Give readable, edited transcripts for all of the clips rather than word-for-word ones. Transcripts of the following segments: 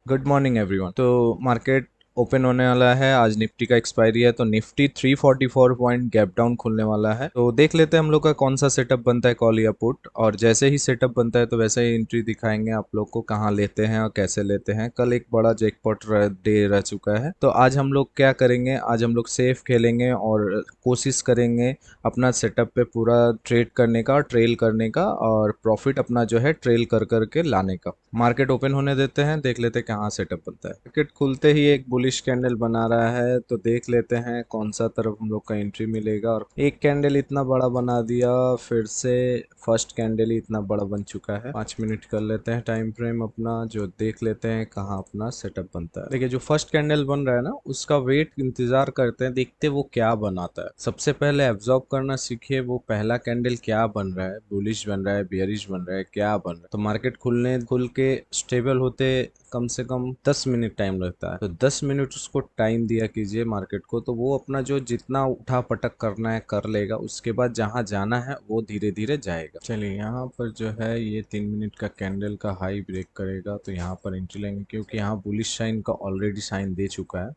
Good morning everyone. तो market open होने वाला है, आज निफ्टी का एक्सपायरी है तो निफ्टी 344 पॉइंट गैप डाउन खुलने वाला है। तो देख लेते हैं हम लोग का कौन सा सेटअप बनता है कॉल या पुट, और जैसे ही सेटअप बनता है तो वैसे ही एंट्री दिखाएंगे आप लोग को कहाँ लेते हैं और कैसे लेते हैं। कल एक बड़ा जैकपॉट डे रह चुका है, तो आज हम लोग क्या करेंगे, आज हम लोग सेफ खेलेंगे और कोशिश करेंगे अपना सेटअप पे पूरा ट्रेड करने का, ट्रेल करने का, और प्रॉफिट अपना जो है ट्रेल कर करके लाने का। मार्केट ओपन होने देते हैं, देख लेते हैं कहाँ सेटअप बनता है। मार्केट खुलते ही एक बुलिश कैंडल बना रहा है, तो देख लेते हैं कौन सा तरफ हम लोग का एंट्री मिलेगा। और एक कैंडल इतना बड़ा बना दिया, फिर से फर्स्ट कैंडल ही इतना बड़ा बन चुका है। 5 मिनट कर लेते हैं टाइम फ्रेम अपना, जो देख लेते हैं कहाँ अपना सेटअप बनता है। देखिए जो फर्स्ट कैंडल बन रहा है ना, उसका वेट इंतजार करते हैं, देखते वो क्या बनाता है। सबसे पहले एब्जॉर्ब करना सीखिए वो पहला कैंडल क्या बन रहा है, बुलिश बन रहा है, बियरिश बन रहा है, क्या बन रहा है। तो मार्केट खुल के स्टेबल होते कम से कम 10 मिनट टाइम लगता है, तो 10 मिनट उसको टाइम दिया कीजिए मार्केट को, तो वो अपना जो जितना उठा पटक करना है कर लेगा। उसके बाद जहां जाना है वो धीरे धीरे जाएगा। चलिए यहाँ पर जो है ये 3 मिनट का कैंडल का हाई ब्रेक करेगा तो यहाँ पर एंट्री लेंगे, क्योंकि यहाँ बुलिश साइन का ऑलरेडी साइन दे चुका है।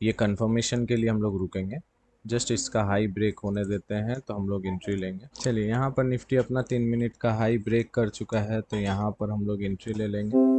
ये कंफर्मेशन के लिए हम लोग रुकेंगे, जस्ट इसका हाई ब्रेक होने देते हैं तो हम लोग एंट्री लेंगे। चलिए यहाँ पर निफ्टी अपना 3 मिनट का हाई ब्रेक कर चुका है, तो यहाँ पर हम लोग एंट्री ले लेंगे।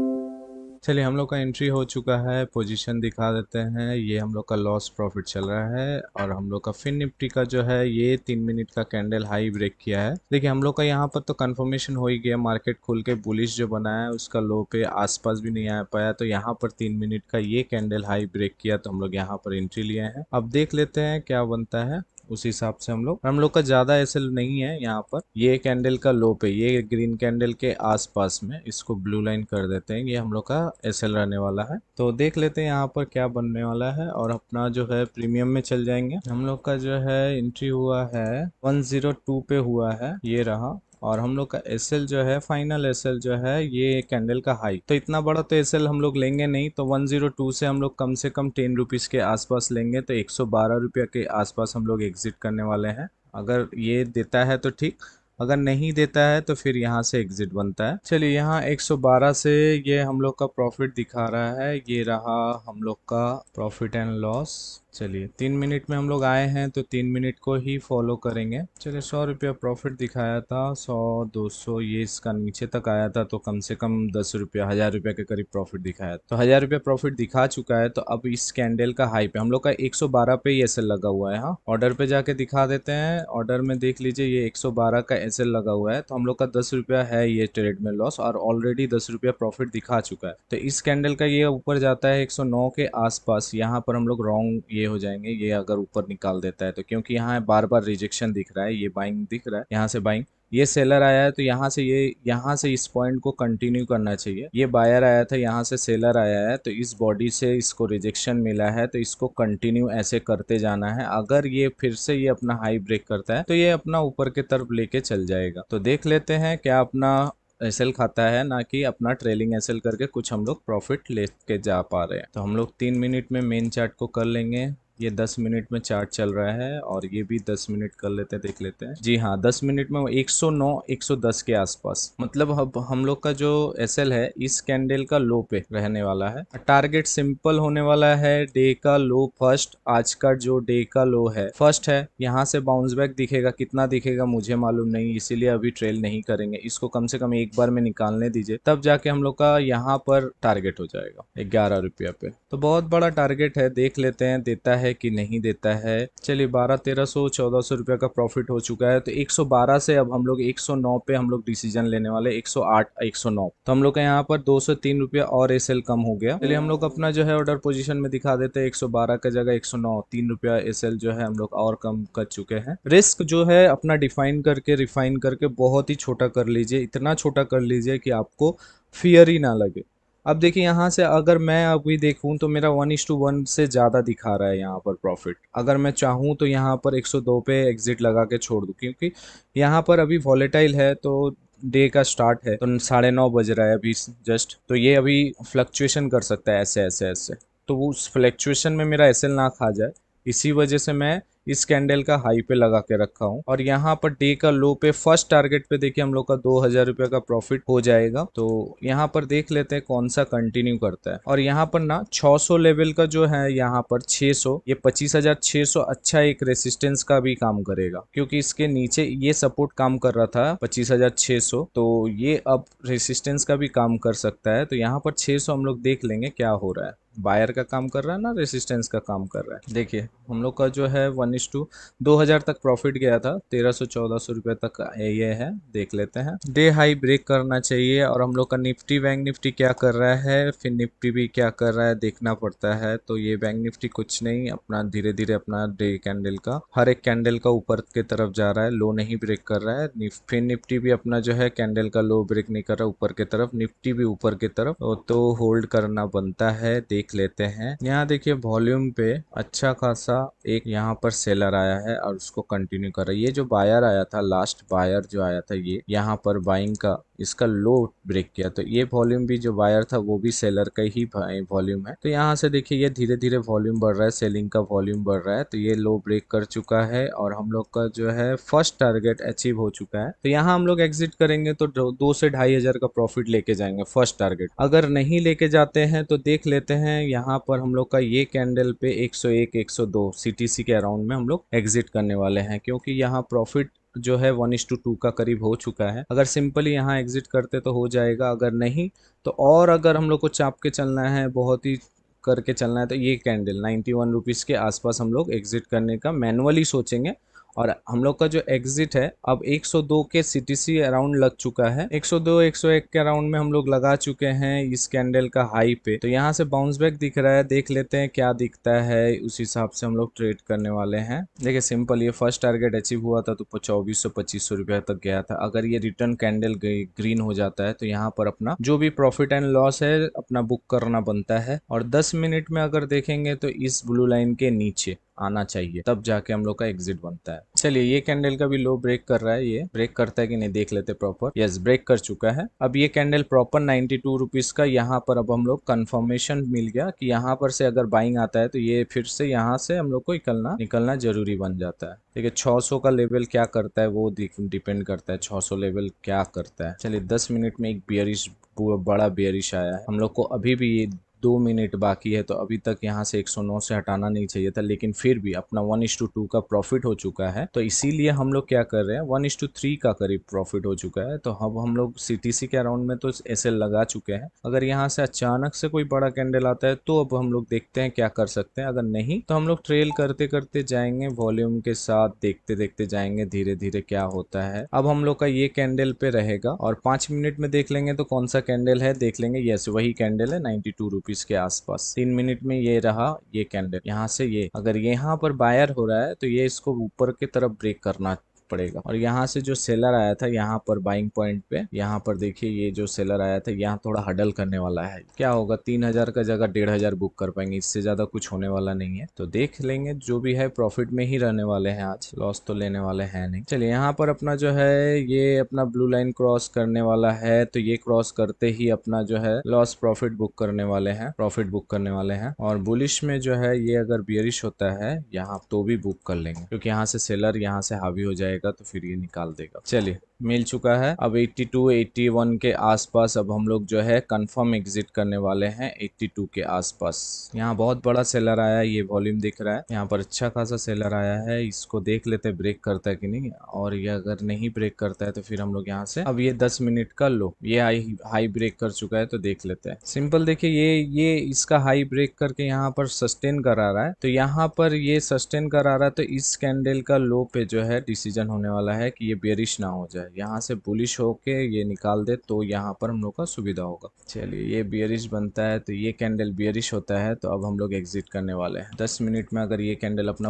चलिए हम लोग का एंट्री हो चुका है, पोजीशन दिखा देते हैं। ये हम लोग का लॉस प्रॉफिट चल रहा है, और हम लोग का फिन निफ्टी का जो है ये 3 मिनट का कैंडल हाई ब्रेक किया है। देखिए हम लोग का यहाँ पर तो कंफर्मेशन हो ही गया, मार्केट खुल के बुलिश जो बना है उसका लो पे आसपास भी नहीं आ पाया, तो यहाँ पर 3 मिनट का ये कैंडल हाई ब्रेक किया तो हम लोग यहाँ पर एंट्री लिए हैं। अब देख लेते हैं क्या बनता है, उस हिसाब से हम लोग का ज़्यादा एसएल नहीं है यहाँ पर। ये कैंडल का लो पे, ये ग्रीन कैंडल के आसपास में इसको ब्लू लाइन कर देते हैं, ये हम लोग का एसएल रहने वाला है। तो देख लेते हैं यहाँ पर क्या बनने वाला है, और अपना जो है प्रीमियम में चल जाएंगे। हम लोग का जो है एंट्री हुआ है 102 पे हुआ है, ये रहा। और हम लोग का एसएल जो है, फाइनल एसएल जो है ये कैंडल का हाई, तो इतना बड़ा तो एसएल हम लोग लेंगे नहीं, तो 102 से हम लोग कम से कम 10 रुपीज़ के आसपास लेंगे, तो 112 रुपया के आसपास हम लोग एग्जिट करने वाले हैं। अगर ये देता है तो ठीक, अगर नहीं देता है तो फिर यहाँ से एग्जिट बनता है। चलिए यहाँ 112 से ये हम लोग का प्रॉफिट दिखा रहा है, ये रहा हम लोग का प्रॉफिट एंड लॉस। चलिए 3 मिनट में हम लोग आए हैं तो 3 मिनट को ही फॉलो करेंगे। चलिए 100 रुपया प्रॉफिट दिखाया था, 100 200 ये इसका नीचे तक आया था, तो कम से कम 10 रुपया 1000 रुपया के करीब प्रॉफिट दिखाया, तो 1000 रुपया प्रॉफिट दिखा चुका है। तो अब इस कैंडल का हाई पे हम लोग का 112 पे ही एसएल लगा हुआ है। हाँ ऑर्डर पे जाके दिखा देते हैं, ऑर्डर में देख लीजिए ये 112 का एसएल लगा हुआ है, तो हम लोग का 10 रुपया है ये ट्रेड में लॉस, और ऑलरेडी 10 रुपया प्रॉफिट दिखा चुका है। तो इस कैंडल का ये ऊपर जाता है 109 के आसपास, यहाँ पर हम लोग रॉन्ग ये हो जाएंगे, ये अगर ऊपर निकाल देता है तो, क्योंकि यहाँ बार बार रिजेक्शन दिख रहा है, ये बाइंग दिख रहा है, यहाँ से बाइंग, ये सेलर आया है तो यहाँ से इस पॉइंट को कंटिन्यू करना चाहिए। ये बायर आया था, यहाँ से सेलर आया है, तो इस बॉडी से इसको रिजेक्शन मिला है, तो इसको कंटिन्यू ऐसे करते जाना है। अगर ये फिर से ये अपना हाई ब्रेक करता है तो ये अपना ऊपर की तरफ लेके चल जाएगा। तो देख लेते हैं क्या अपना एसएल खाता है, ना कि अपना ट्रेलिंग एसएल करके कुछ हम लोग प्रॉफिट लेके जा पा रहे हैं। तो हम लोग 3 मिनट में मेन चार्ट को कर लेंगे। ये 10 मिनट में चार्ट चल रहा है, और ये भी 10 मिनट कर लेते हैं, देख लेते हैं। जी हाँ 10 मिनट में 109 110 के आसपास, मतलब अब हम लोग का जो एसएल है इस कैंडल का लो पे रहने वाला है। टारगेट सिंपल होने वाला है, डे का लो फर्स्ट, आज का जो डे का लो है फर्स्ट है, यहाँ से बाउंस बैक दिखेगा, कितना दिखेगा मुझे मालूम नहीं, इसीलिए अभी ट्रेल नहीं करेंगे, इसको कम से कम एक बार में निकालने दीजिए, तब जाके हम लोग का यहाँ पर टारगेट हो जाएगा 11 रुपया पे। तो बहुत बड़ा टारगेट है, देख लेते हैं देता है कि नहीं देता है। चलिए 1200 1300 1400 रुपया का प्रॉफिट हो चुका है, तो 112 से अब हम लोग 109 पे हम लोग डिसीजन लेने वाले, 108 109, तो हम लोग का यहाँ पर 203 रुपया और एसएल कम हो गया। चलिए हम लोग अपना जो है ऑर्डर पोजीशन में दिखा देते हैं, 112 का जगह 109, 3 रुपया एसएल जो है हम लोग और कम कर चुके हैं। रिस्क जो है अपना डिफाइन करके रिफाइन करके बहुत ही छोटा कर लीजिए, इतना छोटा कर लीजिए कि आपको फियर ही ना लगे। अब देखिए यहाँ से अगर मैं अभी देखूँ तो मेरा 1:1 से ज़्यादा दिखा रहा है यहाँ पर प्रॉफिट। अगर मैं चाहूँ तो यहाँ पर 102 पे एग्जिट लगा के छोड़ दूँ, क्योंकि यहाँ पर अभी वॉलेटाइल है, तो डे का स्टार्ट है, तो 9:30 बज रहा है अभी जस्ट, तो ये अभी फ्लक्चुएशन कर सकता है ऐसे ऐसे ऐसे, तो वो उस फ्लक्चुएशन में मेरा एसएल ना खा जाए, इसी वजह से मैं इस कैंडल का हाई पे लगा के रखा हूँ और यहाँ पर डे का लो पे फर्स्ट टारगेट पे देखिए हम लोग का 2000 रुपये का प्रॉफिट हो जाएगा। तो यहाँ पर देख लेते हैं कौन सा कंटिन्यू करता है। और यहाँ पर ना 600 लेवल का जो है यहाँ पर 600, ये 25,600 अच्छा एक रेसिस्टेंस का भी काम करेगा, क्योंकि इसके नीचे ये सपोर्ट काम कर रहा था 25,600, तो ये अब रेसिस्टेंस का भी काम कर सकता है। तो यहाँ पर 600 हम लोग देख लेंगे क्या हो रहा है, बायर का काम कर रहा है ना रेसिस्टेंस का काम कर रहा है। देखिए हम लोग का जो है 1:2000 तक प्रॉफिट गया था, 1300-1400 रुपये तक ये है। देख लेते हैं, डे हाई ब्रेक करना चाहिए। और हम लोग का निफ्टी बैंक निफ्टी क्या कर रहा है, फिर निफ्टी भी क्या कर रहा है देखना पड़ता है। तो ये बैंक निफ्टी कुछ नहीं, अपना धीरे धीरे अपना डे कैंडल का हर एक कैंडल का ऊपर की तरफ जा रहा है, लो नहीं ब्रेक कर रहा है। फिर निफ्टी भी अपना जो है कैंडल का लो ब्रेक नहीं कर रहा ऊपर की तरफ, निफ्टी भी ऊपर की तरफ, तो होल्ड करना बनता है। देख लेते हैं, यहाँ देखिए वॉल्यूम पे अच्छा खासा एक यहाँ पर सेलर आया है और उसको कंटिन्यू कर रहा है। ये जो बायर आया था, लास्ट बायर जो आया था, ये यहाँ पर बाइंग का इसका लो ब्रेक किया, तो ये वॉल्यूम भी जो बायर था वो भी सेलर का ही वॉल्यूम है। तो यहाँ से देखिए ये धीरे धीरे वॉल्यूम बढ़ रहा है, सेलिंग का वॉल्यूम बढ़ रहा है। तो ये लो ब्रेक कर चुका है और हम लोग का जो है फर्स्ट टारगेट अचीव हो चुका है। तो यहाँ हम लोग एग्जिट करेंगे तो 2 से 2,500 का प्रॉफिट लेके जाएंगे फर्स्ट टारगेट। अगर नहीं लेके जाते हैं तो देख लेते हैं, यहाँ पर हम लोग का ये कैंडल पे 101 102 सीटीसी के अराउंड में हम लोग एग्जिट करने वाले हैं, क्योंकि यहाँ प्रॉफिट जो है 1:2 का करीब हो चुका है। अगर सिंपली यहाँ एग्जिट करते तो हो जाएगा, अगर नहीं तो और अगर हम लोग को चाप के चलना है, बहुत ही करके चलना है, तो ये कैंडल 91 रुपीज़ के आसपास हम लोग एग्जिट करने का मैनुअली सोचेंगे। और हम लोग का जो एग्जिट है अब 102 के सीटीसी अराउंड लग चुका है, 102 101 के अराउंड में हम लोग लगा चुके हैं इस कैंडल का हाई पे। तो यहाँ से बाउंस बैक दिख रहा है, देख लेते हैं क्या दिखता है, उस हिसाब से हम लोग ट्रेड करने वाले हैं। देखिए सिंपल, ये फर्स्ट टारगेट अचीव हुआ था तो 2400-2500 रुपये तक गया था। अगर ये रिटर्न कैंडल ग्रीन हो जाता है तो यहाँ पर अपना जो भी प्रॉफिट एंड लॉस है अपना बुक करना बनता है। और 10 मिनट में अगर देखेंगे तो इस ब्लू लाइन के नीचे आना चाहिए, तब जाके हम लोग का एग्जिट बनता है। चलिए ये कैंडल का भी लो ब्रेक कर रहा है, ये ब्रेक करता है कि नहीं देख लेते प्रॉपर। यस, ब्रेक कर चुका है। अब ये कैंडल प्रॉपर 92 रुपीज का यहाँ पर अब हम लोग कंफर्मेशन मिल गया कि यहाँ पर से अगर बाइंग आता है तो ये फिर से यहाँ से हम लोग को निकलना जरूरी बन जाता है। देखिए 600 का लेवल क्या करता है वो डिपेंड करता है, 600 लेवल क्या करता है। चलिए 10 मिनट में एक बियरिश, बड़ा बियरिश आया है। हम लोग को अभी भी ये 2 मिनट बाकी है, तो अभी तक यहाँ से 109 से हटाना नहीं चाहिए था, लेकिन फिर भी अपना 1:2 का प्रॉफिट हो चुका है। तो इसीलिए हम लोग क्या कर रहे हैं, 1:3 का करीब प्रॉफिट हो चुका है। तो अब हम लोग सीटीसी के अराउंड में तो एसएल लगा चुके हैं। अगर यहाँ से अचानक से कोई बड़ा कैंडल आता है तो अब हम लोग देखते हैं क्या कर सकते हैं, अगर नहीं तो हम लोग ट्रेल करते करते जाएंगे, वॉल्यूम के साथ देखते देखते जाएंगे धीरे धीरे क्या होता है। अब हम लोग का ये कैंडल पे रहेगा और 5 मिनट में देख लेंगे तो कौन सा कैंडल है देख लेंगे। यस, वही कैंडल है 92 रुपीज के आसपास। 3 मिनट में ये रहा ये कैंडल। यहाँ से ये अगर यहाँ पर बायर हो रहा है तो ये इसको ऊपर की तरफ ब्रेक करना पड़ेगा। और यहाँ से जो सेलर आया था यहाँ पर बाइंग पॉइंट पे, यहाँ पर देखिए ये जो सेलर आया था यहाँ थोड़ा हडल करने वाला है। क्या होगा, 3000 का जगह 1500 बुक कर पाएंगे, इससे ज्यादा कुछ होने वाला नहीं है। तो देख लेंगे, जो भी है प्रॉफिट में ही रहने वाले हैं, आज लॉस तो लेने वाले हैं नहीं। चलिए यहाँ पर अपना जो है ये अपना ब्लू लाइन क्रॉस करने वाला है, तो ये क्रॉस करते ही अपना जो है लॉस प्रॉफिट बुक करने वाले हैं, प्रॉफिट बुक करने वाले हैं। और बुलिश में जो है ये अगर बियरिश होता है यहाँ तो भी बुक कर लेंगे, क्योंकि यहाँ से सेलर यहाँ से हावी हो जाएगा तो फिर ये निकाल देगा। चलिए मिल चुका है। अब 82 81 के आसपास अब हम लोग जो है कंफर्म एग्जिट करने वाले हैं, 82 के आसपास। यहाँ बहुत बड़ा सेलर आया है, ये वॉल्यूम दिख रहा है, यहाँ पर अच्छा खासा सेलर आया है। इसको देख लेते हैं ब्रेक करता है कि नहीं, और ये अगर नहीं ब्रेक करता है तो फिर हम लोग यहाँ से अब ये 10 मिनट का लो, ये हाई ब्रेक कर चुका है तो देख लेते हैं। सिंपल देखिए ये इसका हाई ब्रेक करके यहाँ पर सस्टेन करा रहा है, तो यहाँ पर ये सस्टेन करा रहा है, तो इस कैंडल का लो पे जो है डिसीजन होने वाला है कि ये बेरिश ना हो जाए, यहाँ से बुलिश होके ये निकाल दे तो यहाँ पर हम लोग का सुविधा होगा। चलिए ये बियरिश बनता है, तो ये कैंडल बियरिश होता है, तो अब हम लोग एग्जिट करने वाले हैं। 10 मिनट में अगर ये कैंडल अपना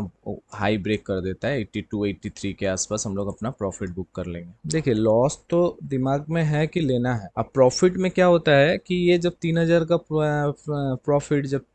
हाई ब्रेक कर देता है 82 83 के आसपास, हम लोग अपना प्रॉफिट बुक कर लेंगे। देखिए लॉस तो दिमाग में है कि लेना है, अब प्रॉफिट में क्या होता है कि ये जब 3000 का प्रॉफिट जब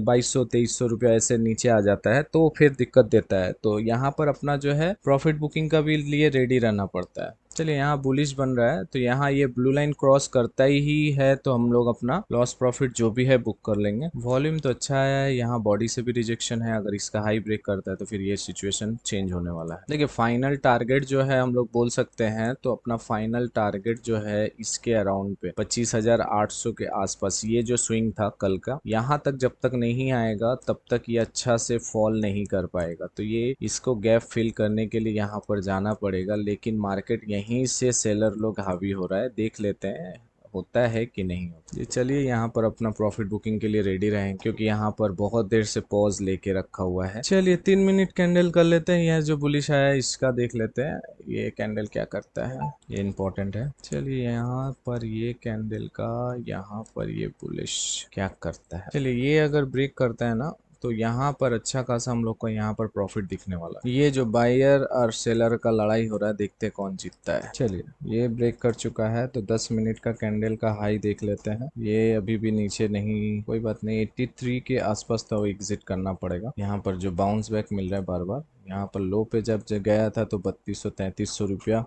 2200-2300 रुपया ऐसे नीचे आ जाता है तो फिर दिक्कत देता है। तो यहाँ पर अपना जो है प्रॉफिट बुकिंग का भी लिए रेडी रहना पड़ता है। चलिए यहाँ बुलिश बन रहा है, तो यहाँ ये ब्लू लाइन क्रॉस करता ही है तो हम लोग अपना लॉस प्रॉफिट जो भी है बुक कर लेंगे। वॉल्यूम तो अच्छा है, यहाँ बॉडी से भी रिजेक्शन है, अगर इसका हाई ब्रेक करता है तो फिर ये सिचुएशन चेंज होने वाला है। देखिए फाइनल टारगेट जो है हम लोग बोल सकते हैं, तो अपना फाइनल टारगेट जो है इसके अराउंड पे 25,800 के आसपास, ये जो स्विंग था कल का, यहाँ तक जब तक नहीं आएगा तब तक ये अच्छा से फॉल नहीं कर पाएगा। तो ये इसको गैप फिल करने के लिए यहाँ पर जाना पड़ेगा, लेकिन मार्केट यहीं से सेलर लोग हावी हो रहा है, देख लेते हैं होता है कि नहीं होता। ये चलिए यहाँ पर अपना प्रॉफिट बुकिंग के लिए रेडी रहें, क्योंकि यहाँ पर बहुत देर से पॉज लेके रखा हुआ है। चलिए 3 मिनट कैंडल कर लेते हैं, यह जो बुलिश आया है इसका देख लेते हैं ये कैंडल क्या करता है, ये इंपॉर्टेंट है। चलिए यहाँ पर ये कैंडल का यहाँ पर ये बुलिश क्या करता है। चलिए ये अगर ब्रेक करता है ना तो यहाँ पर अच्छा खासा हम लोग को यहाँ पर प्रॉफिट दिखने वाला है। ये जो बायर और सेलर का लड़ाई हो रहा है, देखते हैं कौन जीतता है। चलिए ये ब्रेक कर चुका है, तो 10 मिनट का कैंडल का हाई देख लेते हैं। ये अभी भी नीचे नहीं, कोई बात नहीं, 83 के आसपास तो एग्जिट करना पड़ेगा। यहाँ पर जो बाउंस बैक मिल रहा है बार बार, यहाँ पर लो पे जब गया था तो 3200-3300 रुपया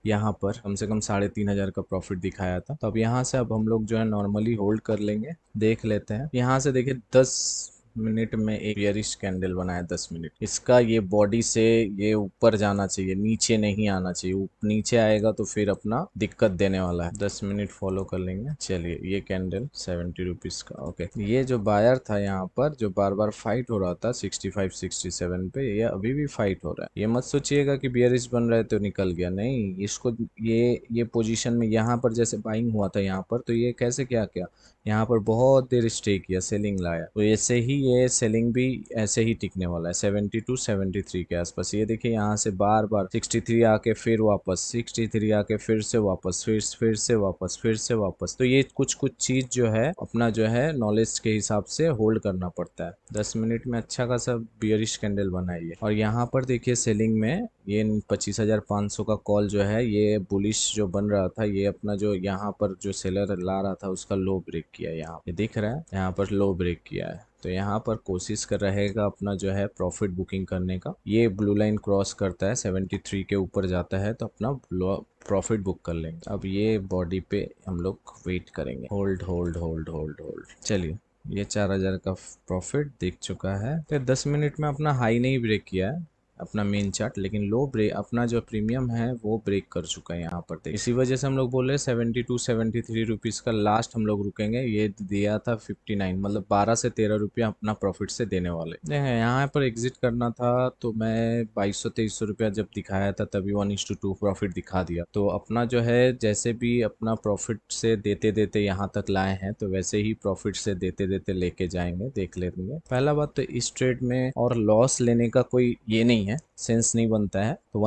यहाँ पर कम से कम 3,500 का प्रॉफिट दिखाया था। तो अब यहाँ से अब हम लोग जो है नॉर्मली होल्ड कर लेंगे, देख लेते हैं। यहाँ से देखिए 10 मिनट में एक बियरिश कैंडल बनाया, 10 मिनट, इसका ये बॉडी से ये ऊपर जाना चाहिए, नीचे नहीं आना चाहिए। नीचे आएगा तो फिर अपना दिक्कत देने वाला है। 10 मिनट फॉलो कर लेंगे। चलिए ये कैंडल 70 रुपीज का, ओके। ये जो बायर था यहाँ पर जो बार बार फाइट हो रहा था 65-67 पे, ये अभी भी फाइट हो रहा है। ये मत सोचिएगा कि बियरिश बन रहा है तो निकल गया, नहीं। इसको ये पोजीशन में यहाँ पर जैसे बाइंग हुआ था यहाँ पर, तो ये कैसे क्या किया, यहाँ पर बहुत देर स्टे किया, सेलिंग लाया, तो ऐसे ही ये सेलिंग भी ऐसे ही टिकने वाला है 72-73 के आसपास। ये देखिए यहाँ से बार बार 63 आके फिर वापस, 63 आके फिर से वापस, फिर से वापस, फिर से वापस। तो ये कुछ चीज जो है अपना जो है नॉलेज के हिसाब से होल्ड करना पड़ता है। 10 मिनट में अच्छा खासा बियरिश कैंडल बनाइए। और यहाँ पर देखिए सेलिंग में ये 25,500 का कॉल जो है, ये बुलिश जो बन रहा था, ये अपना जो यहाँ पर जो सेलर ला रहा था उसका लो ब्रेक किया। यहाँ ये दिख रहा है, यहाँ पर लो ब्रेक किया है, तो यहाँ पर कोशिश कर रहेगा अपना जो है प्रॉफिट बुकिंग करने का। ये ब्लू लाइन क्रॉस करता है 73 के ऊपर जाता है तो अपना प्रॉफिट बुक कर लेंगे। अब ये बॉडी पे हम लोग वेट करेंगे, hold hold hold hold hold. चलिए ये 4,000 का प्रॉफिट दिख चुका है। तो 10 मिनट में अपना हाई नहीं ब्रेक किया है अपना मेन चार्ट, लेकिन लो ब्रेक अपना जो प्रीमियम है वो ब्रेक कर चुका है यहाँ पर। देख इसी वजह से हम लोग बोल रहे हैं 72-73 रुपीज़ का लास्ट हम लोग रुकेंगे। ये दिया था 59, मतलब 12 से 13 रुपया अपना प्रॉफिट से देने वाले। देखें यहाँ पर एग्जिट करना था तो मैं 2200-2300 रुपया जब दिखाया था तभी 1:2 प्रॉफिट दिखा दिया। तो अपना जो है जैसे भी अपना प्रॉफिट से देते देते यहाँ तक लाए हैं, तो वैसे ही प्रॉफिट से देते देते लेके जाएंगे, देख लेंगे। पहला बात तो इस ट्रेड में और लॉस लेने का कोई ये नहीं है, सेंस नहीं बनता है। तो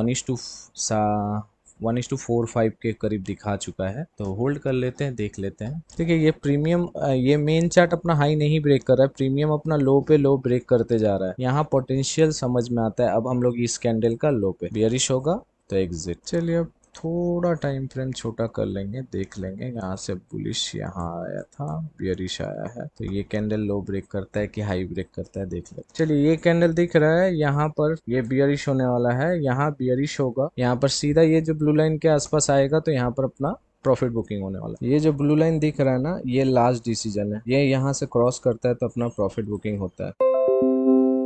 1:4-5 के करीब दिखा चुका है, तो होल्ड कर लेते हैं, देख लेते हैं। देखिए ये प्रीमियम, ये मेन चार्ट अपना हाई नहीं ब्रेक कर रहा है, प्रीमियम अपना लो पे लो ब्रेक करते जा रहा है। यहाँ पोटेंशियल समझ में आता है। अब हम लोग इस कैंडल का लो पे बियरिश होगा तो एग्जिट। चलिए अब थोड़ा टाइम फ्रेम छोटा कर लेंगे, देख लेंगे। यहाँ से बुलिश यहाँ आया था, बियरिश आया है, तो ये कैंडल लो ब्रेक करता है कि हाई ब्रेक करता है, देख लेते। चलिए ये कैंडल दिख रहा है, यहाँ पर ये बियरिश होने वाला है, यहाँ बियरिश होगा, यहाँ पर सीधा ये जो ब्लू लाइन के आसपास आएगा तो यहाँ पर अपना प्रॉफिट बुकिंग होने वाला है। ये जो ब्लू लाइन दिख रहा है ना, ये लास्ट डिसीजन है, ये यहाँ से क्रॉस करता है तो अपना प्रॉफिट बुकिंग होता है।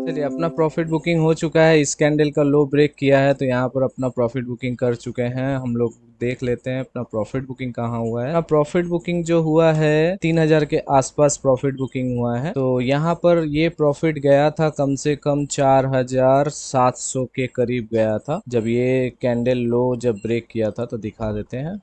चलिए अपना प्रॉफिट बुकिंग हो चुका है, इस कैंडल का लो ब्रेक किया है तो यहाँ पर अपना प्रॉफिट बुकिंग कर चुके हैं हम लोग। देख लेते हैं अपना प्रॉफिट बुकिंग कहाँ हुआ है। प्रॉफिट बुकिंग जो हुआ है 3,000 के आसपास प्रॉफिट बुकिंग हुआ है। तो यहाँ पर ये प्रॉफिट गया था कम से कम 4,700 के करीब गया था जब ये कैंडल लो जब ब्रेक किया था। तो दिखा देते हैं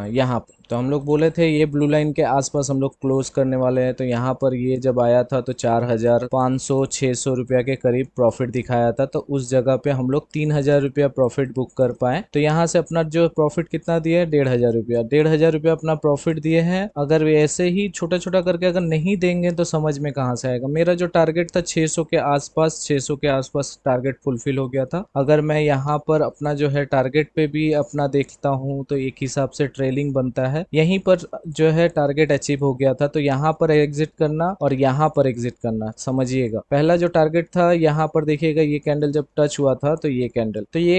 यहाँ पर। तो हम लोग बोले थे ये ब्लू लाइन के आसपास हम लोग क्लोज करने वाले हैं, तो यहाँ पर ये जब आया था तो 4,500-600 रुपया के करीब प्रॉफिट दिखाया था। तो उस जगह पे हम लोग 3,000 रुपया प्रॉफिट बुक कर पाए। तो यहाँ से अपना जो प्रॉफिट कितना दिया है, 1,500 रुपया, 1,500 रुपया अपना प्रॉफिट दिए हैं। अगर वे ऐसे ही छोटा छोटा करके अगर नहीं देंगे तो समझ में कहाँ से आएगा। मेरा जो टारगेट था 600 के आसपास, 600 के आसपास टारगेट फुलफिल हो गया था। अगर मैं यहाँ पर अपना जो है टारगेट पे भी अपना देखता हूँ तो एक हिसाब से ट्रेलिंग बनता है। यहीं पर जो है टारगेट अचीव हो गया था, तो यहाँ पर एग्जिट करना और यहाँ पर एग्जिट करना, समझिएगा। पहला जो टारगेट था यहाँ पर देखिएगा, ये कैंडल जब टच हुआ था तो ये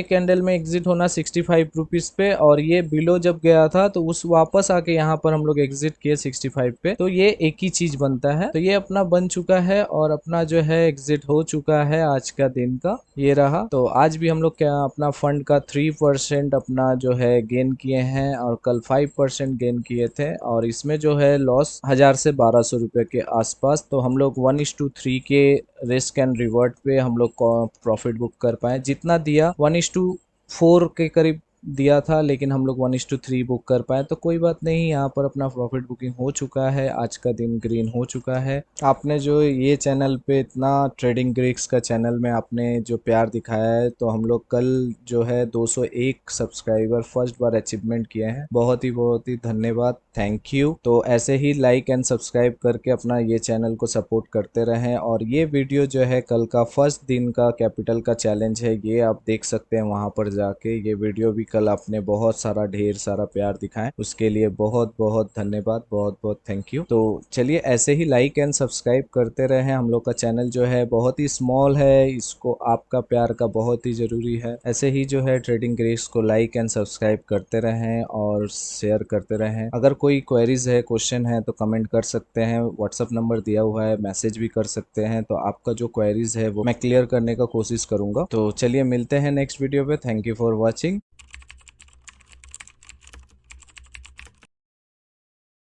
कैंडल में एग्जिट होना 65 रुपीज पे, और ये बिलो जब गया था तो उस वापस आके यहाँ पर हम लोग एग्जिट किए 65 पे। तो ये एक ही चीज बनता है, तो ये अपना बन चुका है और अपना जो है एग्जिट हो चुका है आज का दिन का, ये रहा। तो आज भी हम लोग क्या अपना फंड का 3% अपना जो है गेन किए हैं, और कल 5% गेन किए थे, और इसमें जो है लॉस 1000 से 1200 रुपए के आसपास। तो हम लोग 1:3 के रिस्क एंड रिवर्ट पे हम लोग प्रॉफिट बुक कर पाए। जितना दिया 1:4 के करीब दिया था, लेकिन हम लोग 1:3 बुक कर पाए। तो कोई बात नहीं, यहाँ पर अपना प्रॉफिट बुकिंग हो चुका है, आज का दिन ग्रीन हो चुका है। आपने जो ये चैनल पे इतना ट्रेडिंग ग्रीक्स का चैनल में आपने जो प्यार दिखाया है, तो हम लोग कल जो है 201 सब्सक्राइबर फर्स्ट बार अचीवमेंट किए हैं। बहुत ही धन्यवाद, थैंक यू। तो ऐसे ही लाइक एंड सब्सक्राइब करके अपना ये चैनल को सपोर्ट करते रहें। और ये वीडियो जो है कल का फर्स्ट दिन का कैपिटल का चैलेंज है, ये आप देख सकते हैं वहां पर जाके। ये वीडियो भी कल आपने बहुत सारा ढेर सारा प्यार दिखाएं, उसके लिए बहुत बहुत धन्यवाद, बहुत बहुत थैंक यू। तो चलिए ऐसे ही लाइक एंड सब्सक्राइब करते रहें। हम लोग का चैनल जो है बहुत ही स्मॉल है, इसको आपका प्यार का बहुत ही जरूरी है। ऐसे ही जो है ट्रेडिंग ग्रीक्स को लाइक एंड सब्सक्राइब करते रहें और शेयर करते रहें। अगर कोई क्वेरीज है, क्वेश्चन है, तो कमेंट कर सकते हैं, व्हाट्सअप नंबर दिया हुआ है, मैसेज भी कर सकते हैं। तो आपका जो क्वेरीज है वो मैं क्लियर करने का कोशिश करूंगा। तो चलिए मिलते हैं नेक्स्ट वीडियो पे। Thank you for watching.